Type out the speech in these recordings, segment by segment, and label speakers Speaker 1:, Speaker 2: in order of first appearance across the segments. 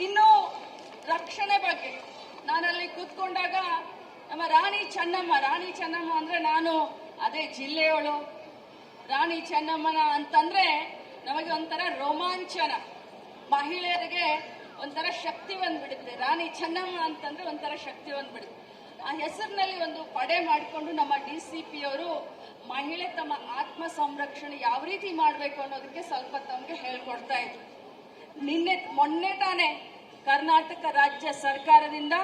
Speaker 1: ಇನ್ನು ರಕ್ಷಣೆ ಬಗ್ಗೆ ನಾನಲ್ಲಿ ಕೂತ್ಕೊಂಡಾಗ ನಮ್ಮ ರಾಣಿ ಚೆನ್ನಮ್ಮ ಅಂದ್ರೆ ನಾನು ಅದೇ ಜಿಲ್ಲೆಯವಳು. ರಾಣಿ ಚೆನ್ನಮ್ಮನ ಅಂತಂದ್ರೆ ನಮಗೆ ಒಂಥರ ರೋಮಾಂಚನ, ಮಹಿಳೆಯರಿಗೆ ಒಂಥರ ಶಕ್ತಿ ಬಂದ್ಬಿಡುತ್ತೆ. ರಾಣಿ ಚೆನ್ನಮ್ಮ ಅಂತಂದ್ರೆ ಒಂಥರ ಶಕ್ತಿ ಬಂದ್ಬಿಡುತ್ತೆ. ಆ ಹೆಸರಿನಲ್ಲಿ ಒಂದು ಪಡೆ ಮಾಡಿಕೊಂಡು ನಮ್ಮ DCP ಅವರು ಮಹಿಳೆ ತಮ್ಮ ಆತ್ಮ ಸಂರಕ್ಷಣೆ ಯಾವ ರೀತಿ ಮಾಡಬೇಕು ಅನ್ನೋದಕ್ಕೆ ಸ್ವಲ್ಪ ತಮಗೆ ಹೇಳ್ಕೊಡ್ತಾ ಇದ್ರು. ಮೊನ್ನೆ ತಾನೇ ಕರ್ನಾಟಕ ರಾಜ್ಯ ಸರ್ಕಾರದಿಂದ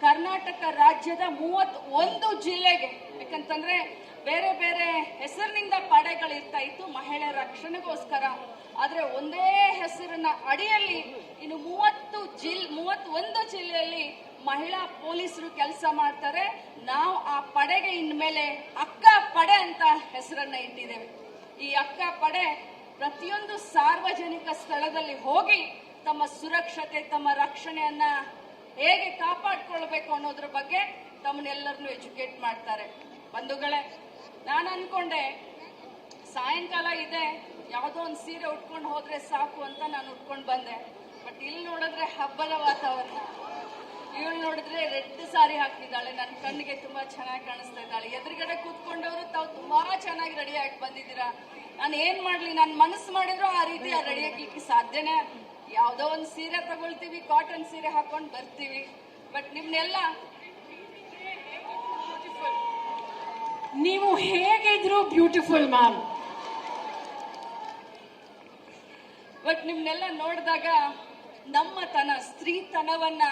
Speaker 1: ಕರ್ನಾಟಕ ರಾಜ್ಯದ 31 ಜಿಲ್ಲೆಗೆ, ಯಾಕಂತಂದ್ರೆ ಬೇರೆ ಬೇರೆ ಹೆಸರಿನಿಂದ ಪಡೆಗಳಿರ್ತಾ ಇತ್ತು ಮಹಿಳೆಯರ ರಕ್ಷಣೆಗೋಸ್ಕರ. ಆದ್ರೆ ಒಂದೇ ಹೆಸರಿನ ಅಡಿಯಲ್ಲಿ ಇನ್ನು 31 ಜಿಲ್ಲೆಯಲ್ಲಿ ಮಹಿಳಾ ಪೊಲೀಸರು ಕೆಲಸ ಮಾಡ್ತಾರೆ. ನಾವು ಆ ಪಡೆಗೆ ಇನ್ಮೇಲೆ ಅಕ್ಕ ಪಡೆ ಅಂತ ಹೆಸರನ್ನ ಇಟ್ಟಿದ್ದೇವೆ. ಈ ಅಕ್ಕ ಪಡೆ ಪ್ರತಿಯೊಂದು ಸಾರ್ವಜನಿಕ ಸ್ಥಳದಲ್ಲಿ ಹೋಗಿ ತಮ್ಮ ಸುರಕ್ಷತೆ, ತಮ್ಮ ರಕ್ಷಣೆಯನ್ನ ಹೇಗೆ ಕಾಪಾಡ್ಕೊಳ್ಬೇಕು ಅನ್ನೋದ್ರ ಬಗ್ಗೆ ತಮ್ಮನ್ನೆಲ್ಲರನ್ನು ಎಜುಕೇಟ್ ಮಾಡ್ತಾರೆ. ಬಂಧುಗಳೇ, ನಾನು ಅನ್ಕೊಂಡೆ ಸಾಯಂಕಾಲ ಇದೆ, ಯಾವುದೋ ಒಂದು ಸೀರೆ ಉಟ್ಕೊಂಡು ಹೋದ್ರೆ ಸಾಕು ಅಂತ ನಾನು ಉಟ್ಕೊಂಡು ಬಂದೆ. ಬಟ್ ಇಲ್ಲಿ ನೋಡಿದ್ರೆ ಹಬ್ಬದ ವಾತಾವರಣ. ಇವಳು ನೋಡಿದ್ರೆ ರೆಡ್ ಸಾರಿ ಹಾಕಿದ್ದಾಳೆ, ನನ್ನ ಕಣ್ಣಿಗೆ ತುಂಬಾ ಚೆನ್ನಾಗಿ ಕಾಣಿಸ್ತಾ ಇದ್ದಾಳೆ. ಎದುರುಗಡೆ ಕೂತ್ಕೊಂಡವರು ತಾವು ತುಂಬಾ ಚೆನ್ನಾಗಿ ರೆಡಿ ಆಗಿ ಬಂದಿದ್ದೀರಾ. ನಾನು ಏನ್ ಮಾಡ್ಲಿ, ನನ್ನ ಮನಸ್ಸು ಮಾಡಿದ್ರು ಆ ರೀತಿ ರೆಡಿ ಆಗ್ಲಿಕ್ಕೆ ಸಾಧ್ಯನೇ. ಯಾವ್ದೋ ಒಂದು ಸೀರೆ ತಗೊಳ್ತೀವಿ, ಕಾಟನ್ ಸೀರೆ ಹಾಕೊಂಡು ಬರ್ತೀವಿ. ಬಟ್ ನಿಮ್ನೆಲ್ಲ
Speaker 2: ನೀವು ಹೇಗಿದ್ರು ಬ್ಯೂಟಿಫುಲ್ ಮ್ಯಾಮ್.
Speaker 1: ಬಟ್ ನಿಮ್ನೆಲ್ಲ ನೋಡಿದಾಗ ನಮ್ಮತನ, ಸ್ತ್ರೀತನವನ್ನ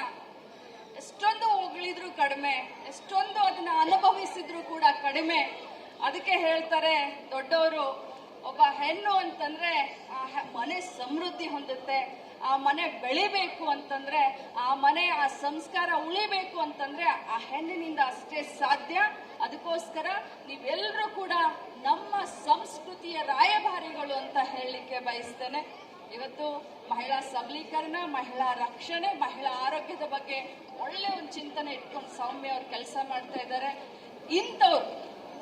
Speaker 1: ಎಷ್ಟೊಂದು ಹೊಗಳಿದ್ರು ಕಡಿಮೆ, ಎಷ್ಟೊಂದು ಅದನ್ನ ಅನುಭವಿಸಿದ್ರು ಕೂಡ ಕಡಿಮೆ. ಅದಕ್ಕೆ ಹೇಳ್ತಾರೆ ದೊಡ್ಡವರು, ಒಬ್ಬ ಹೆಣ್ಣು ಅಂತಂದ್ರೆ ಆ ಮನೆ ಸಮೃದ್ಧಿ ಹೊಂದುತ್ತೆ, ಆ ಮನೆ ಬೆಳಿಬೇಕು ಅಂತಂದ್ರೆ, ಆ ಮನೆ ಆ ಸಂಸ್ಕಾರ ಉಳಿಬೇಕು ಅಂತಂದ್ರೆ ಆ ಹೆಣ್ಣಿನಿಂದ ಅಷ್ಟೇ ಸಾಧ್ಯ. ಅದಕ್ಕೋಸ್ಕರ ನೀವೆಲ್ಲರೂ ಕೂಡ ನಮ್ಮ ಸಂಸ್ಕೃತಿಯ ರಾಯಭಾರಿಗಳು ಅಂತ ಹೇಳಲಿಕ್ಕೆ ಬಯಸ್ತೇನೆ. ಇವತ್ತು ಮಹಿಳಾ ಸಬಲೀಕರಣ, ಮಹಿಳಾ ರಕ್ಷಣೆ, ಮಹಿಳಾ ಆರೋಗ್ಯದ ಬಗ್ಗೆ ಒಳ್ಳೆ ಒಂದು ಚಿಂತನೆ ಇಟ್ಕೊಂಡು ಸೌಮ್ಯ ಅವ್ರು ಕೆಲಸ ಮಾಡ್ತಾ ಇದ್ದಾರೆ. ಇಂಥವ್ರು,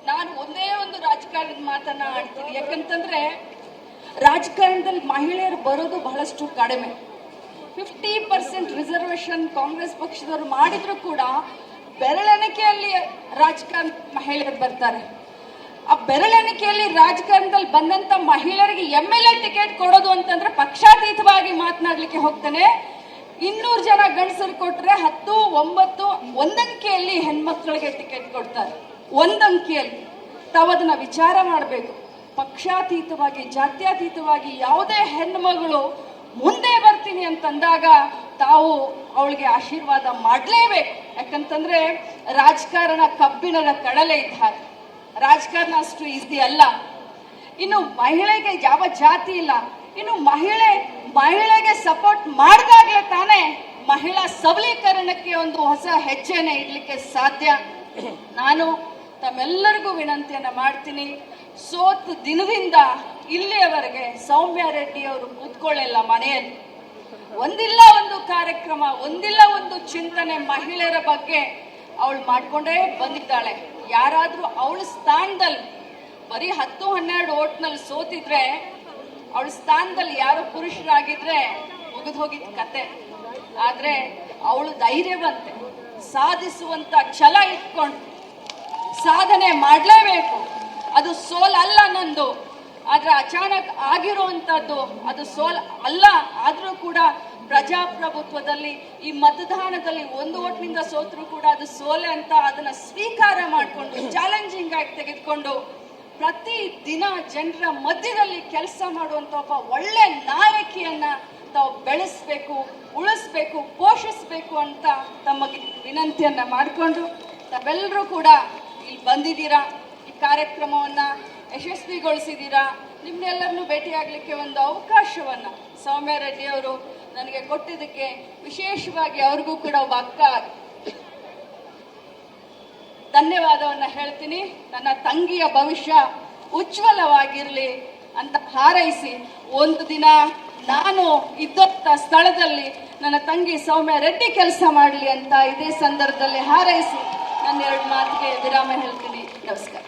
Speaker 1: ನಾನು ಒಂದೇ ಒಂದು ರಾಜಕಾರಣದ ಮಾತನ್ನ ಆಡ್ತೀನಿ. ಯಾಕಂತಂದ್ರೆ ರಾಜಕಾರಣದಲ್ಲಿ ಮಹಿಳೆಯರು ಬರೋದು ಬಹಳಷ್ಟು ಕಡಿಮೆ. 50% ರಿಸರ್ವೇಶನ್ ಕಾಂಗ್ರೆಸ್ ಪಕ್ಷದವರು ಮಾಡಿದ್ರು ಕೂಡ ಬೆರಳೆಣಿಕೆಯಲ್ಲಿ ರಾಜಕಾರಣ ಮಹಿಳೆಯರು ಬರ್ತಾರೆ. ಆ ಬೆರಳೆಣಿಕೆಯಲ್ಲಿ ರಾಜಕಾರಣದಲ್ಲಿ ಬಂದಂತ ಮಹಿಳೆಯರಿಗೆ MLA ಟಿಕೆಟ್ ಕೊಡೋದು ಅಂತಂದ್ರೆ ಪಕ್ಷಾತೀತವಾಗಿ ಮಾತನಾಡ್ಲಿಕ್ಕೆ ಹೋಗ್ತಾನೆ. 200 ಜನ ಗಂಡಸರು ಕೊಟ್ರೆ 10, 9 ಒಂದಂಕಿಯಲ್ಲಿ ಹೆಣ್ಮಕ್ಳಿಗೆ ಟಿಕೆಟ್ ಕೊಡ್ತಾರೆ. ಒಂದಂಕಿಯಲ್ಲಿ ತಾವು ಅದನ್ನ ವಿಚಾರ ಮಾಡಬೇಕು. ಪಕ್ಷಾತೀತವಾಗಿ, ಜಾತ್ಯತೀತವಾಗಿ ಯಾವುದೇ ಹೆಣ್ಮಗಳು ಮುಂದೆ ಬರ್ತೀನಿ ಅಂತಂದಾಗ ತಾವು ಅವಳಿಗೆ ಆಶೀರ್ವಾದ ಮಾಡಲೇಬೇಕು. ಯಾಕಂತಂದ್ರೆ ರಾಜಕಾರಣ ಕಬ್ಬಿಣದ ಕಡಲೆ ಇದ್ದ ಹಾಗೆ. ರಾಜಕಾರಣ ಅಷ್ಟು ಈಸಿ ಅಲ್ಲ. ಇನ್ನು ಮಹಿಳೆಗೆ ಯಾವ ಜಾತಿ ಇಲ್ಲ. ಇನ್ನು ಮಹಿಳೆಗೆ ಸಪೋರ್ಟ್ ಮಾಡಿದಾಗಲೇ ತಾನೇ ಮಹಿಳಾ ಸಬಲೀಕರಣಕ್ಕೆ ಒಂದು ಹೊಸ ಹೆಜ್ಜೆನ ಇಡ್ಲಿಕ್ಕೆ ಸಾಧ್ಯ. ನಾನು ತಮ್ಮೆಲ್ಲರಿಗೂ ವಿನಂತಿಯನ್ನ ಮಾಡ್ತೀನಿ, ಸೋತ ದಿನದಿಂದ ಇಲ್ಲಿಯವರೆಗೆ ಸೌಮ್ಯ ರೆಡ್ಡಿ ಅವರು ಕೂತ್ಕೊಳ್ಳಿಲ್ಲ ಮನೆಯಲ್ಲಿ. ಒಂದಿಲ್ಲ ಒಂದು ಕಾರ್ಯಕ್ರಮ, ಒಂದಿಲ್ಲ ಒಂದು ಚಿಂತನೆ ಮಹಿಳೆಯರ ಬಗ್ಗೆ ಅವಳು ಮಾಡ್ಕೊಂಡೇ ಬಂದಿದ್ದಾಳೆ. ಯಾರಾದ್ರೂ ಅವಳ ಸ್ಥಾನದಲ್ಲಿ ಬರೀ 10-12 ಓಟ್ನಲ್ಲಿ ಸೋತಿದ್ರೆ, ಅವಳ ಸ್ಥಾನದಲ್ಲಿ ಯಾರೋ ಪುರುಷರಾಗಿದ್ರೆ ಮುಗಿದು ಹೋಗಿದ್ ಕತೆ. ಆದ್ರೆ ಅವಳು ಧೈರ್ಯವಂತೆ, ಸಾಧಿಸುವಂತ ಛಲ ಇಟ್ಕೊಂಡು ಸಾಧನೆ ಮಾಡಲೇಬೇಕು. ಅದು ಸೋಲ್ ಅಲ್ಲ ನಂದು. ಆದ್ರೆ ಅಚಾನಕ್ ಆಗಿರುವಂತದ್ದು ಅದು ಸೋಲ್ ಅಲ್ಲ. ಆದ್ರೂ ಕೂಡ ಪ್ರಜಾಪ್ರಭುತ್ವದಲ್ಲಿ ಈ ಮತದಾನದಲ್ಲಿ 1 ಓಟ್ನಿಂದ ಸೋತ್ರು ಕೂಡ ಅದು ಸೋಲೆ ಅಂತ ಅದನ್ನ ಸ್ವೀಕಾರ ಮಾಡಿಕೊಂಡು ಚಾಲೆಂಜಿಂಗ್ ಆಗಿ ತೆಗೆದುಕೊಂಡು ಪ್ರತಿ ದಿನ ಜನರ ಮಧ್ಯದಲ್ಲಿ ಕೆಲಸ ಮಾಡುವಂತ ಒಬ್ಬ ಒಳ್ಳೆ ನಾಯಕಿಯನ್ನ ತಾವು ಬೆಳೆಸ್ಬೇಕು, ಉಳಿಸ್ಬೇಕು, ಪೋಷಿಸ್ಬೇಕು ಅಂತ ತಮಗೆ ವಿನಂತಿಯನ್ನ ಮಾಡಿಕೊಂಡು ತಾವೆಲ್ಲರೂ ಕೂಡ ಇಲ್ಲಿ ಬಂದಿದ್ದೀರಾ, ಈ ಕಾರ್ಯಕ್ರಮವನ್ನ ಯಶಸ್ವಿಗೊಳಿಸಿದ್ದೀರಾ. ನಿಮ್ನೆಲ್ಲರನ್ನು ಭೇಟಿಯಾಗಲಿಕ್ಕೆ ಒಂದು ಅವಕಾಶವನ್ನ ಸೌಮ್ಯ ರೆಡ್ಡಿ ಅವರು ನನಗೆ ಕೊಟ್ಟಿದ್ದಕ್ಕೆ ವಿಶೇಷವಾಗಿ ಅವ್ರಿಗೂ ಕೂಡ ಒಬ್ಬ ಅಕ್ಕ ಧನ್ಯವಾದವನ್ನ ಹೇಳ್ತೀನಿ. ನನ್ನ ತಂಗಿಯ ಭವಿಷ್ಯ ಉಜ್ವಲವಾಗಿರ್ಲಿ ಅಂತ ಹಾರೈಸಿ, ಒಂದು ದಿನ ನಾನು ಇದ್ದಂತ ಸ್ಥಳದಲ್ಲಿ ನನ್ನ ತಂಗಿ ಸೌಮ್ಯ ರೆಡ್ಡಿ ಕೆಲಸ ಮಾಡಲಿ ಅಂತ ಇದೇ ಸಂದರ್ಭದಲ್ಲಿ ಹಾರೈಸಿ ನನ್ನ 2 ಮಾತಿಗೆ ವಿರಾಮ ಹೇಳ್ತೀನಿ. ನಮಸ್ಕಾರ.